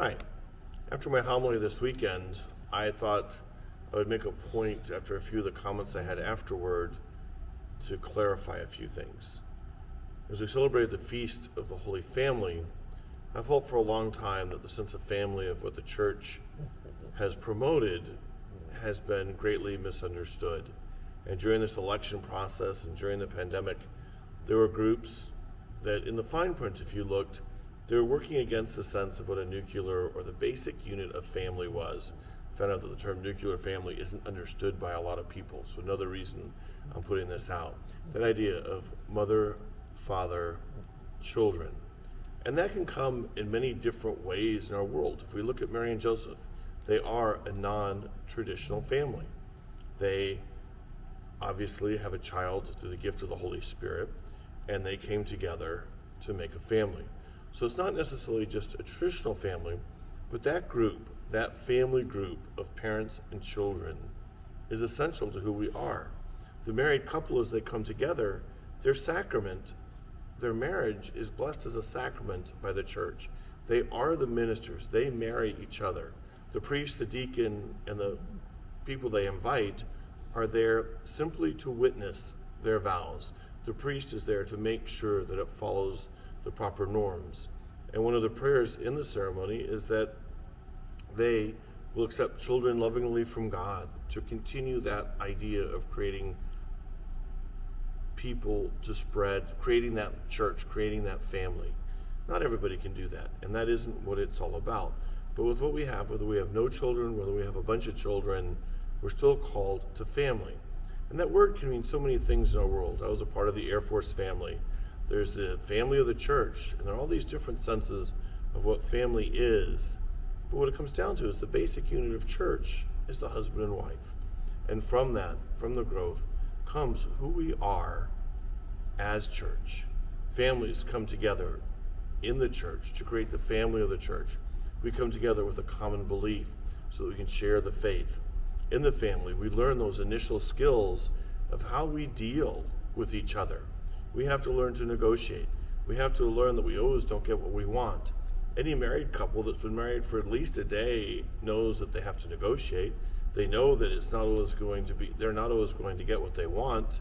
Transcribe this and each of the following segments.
Hi. After my homily this weekend, I thought I would make a point after a few of the comments I had afterward to clarify a few things. As we celebrated the Feast of the Holy Family, I felt for a long time that the sense of family of what the Church has promoted has been greatly misunderstood. And during this election process and during the pandemic, there were groups that in the fine print, if you looked, they were working against the sense of what a nuclear or the basic unit of family was. I found out that the term nuclear family isn't understood by a lot of people, so another reason I'm putting this out. That idea of mother, father, children. And that can come in many different ways in our world. If we look at Mary and Joseph, they are a non-traditional family. They obviously have a child through the gift of the Holy Spirit, and they came together to make a family. So it's not necessarily just a traditional family, but that group, that family group of parents and children is essential to who we are. The married couple, as they come together, their sacrament, their marriage is blessed as a sacrament by the Church. They are the ministers. They marry each other. The priest, the deacon, and the people they invite are there simply to witness their vows. The priest is there to make sure that it follows the proper norms. And one of the prayers in the ceremony is that they will accept children lovingly from God, to continue that idea of creating people to spread, creating that church, creating that family. Not everybody can do that, and that isn't what it's all about. But with what we have, whether we have no children, whether we have a bunch of children, we're still called to family. And that word can mean so many things in our world. I was a part of the Air Force family. There's the family of the church, and there are all these different senses of what family is. But what it comes down to is the basic unit of church is the husband and wife. And from that, from the growth, comes who we are as church. Families come together in the church to create the family of the church. We come together with a common belief so that we can share the faith. In the family, we learn those initial skills of how we deal with each other. We have to learn to negotiate. We have to learn that we always don't get what we want. Any married couple that's been married for at least a day knows that they have to negotiate. They know that they're not always going to get what they want.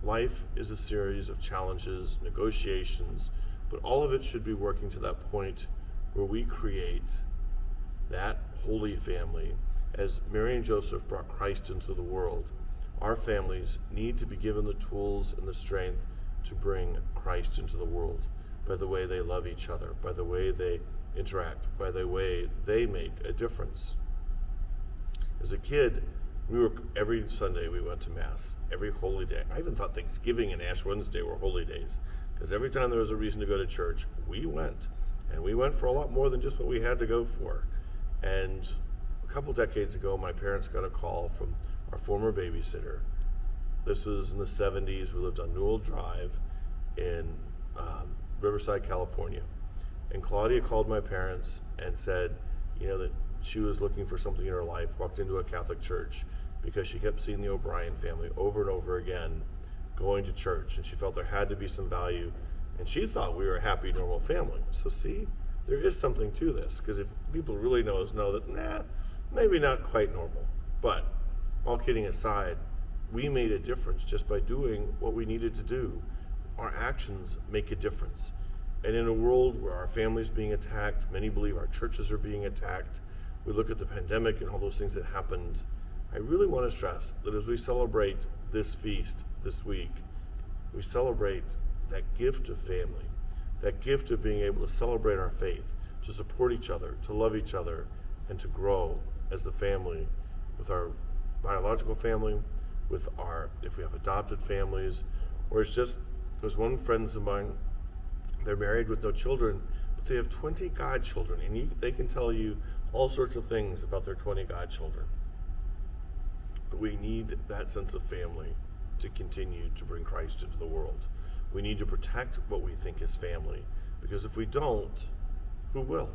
Life is a series of challenges, negotiations, but all of it should be working to that point where we create that holy family. As Mary and Joseph brought Christ into the world, our families need to be given the tools and the strength to bring Christ into the world by the way they love each other, by the way they interact, by the way they make a difference. As a kid, every Sunday we went to Mass, every holy day. I even thought Thanksgiving and Ash Wednesday were holy days, because every time there was a reason to go to church, we went. And we went for a lot more than just what we had to go for. And a couple decades ago, my parents got a call from our former babysitter. This was in the 70s. We lived on Newell Drive in Riverside, California. And Claudia called my parents and said, that she was looking for something in her life, walked into a Catholic church because she kept seeing the O'Brien family over and over again going to church, and she felt there had to be some value, and she thought we were a happy, normal family. So see, there is something to this, because if people really know that, maybe not quite normal. But all kidding aside, we made a difference just by doing what we needed to do. Our actions make a difference. And in a world where our families being attacked, many believe our churches are being attacked, we look at the pandemic and all those things that happened, I really want to stress that as we celebrate this feast this week, we celebrate that gift of family, that gift of being able to celebrate our faith, to support each other, to love each other, and to grow as the family, with our biological family, if we have adopted families, or there's one friend of mine, they're married with no children, but they have 20 godchildren, and they can tell you all sorts of things about their 20 godchildren. But we need that sense of family to continue to bring Christ into the world. We need to protect what we think is family, because if we don't, who will?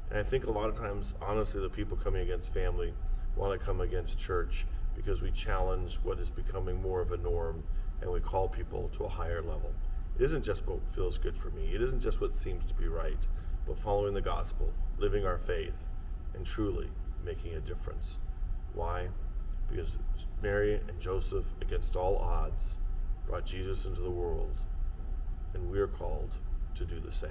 And I think a lot of times, honestly, the people coming against family want to come against church because we challenge what is becoming more of a norm, and we call people to a higher level. It isn't just what feels good for me. It isn't just what seems to be right, but following the gospel, living our faith, and truly making a difference. Why? Because Mary and Joseph, against all odds, brought Jesus into the world, and we are called to do the same.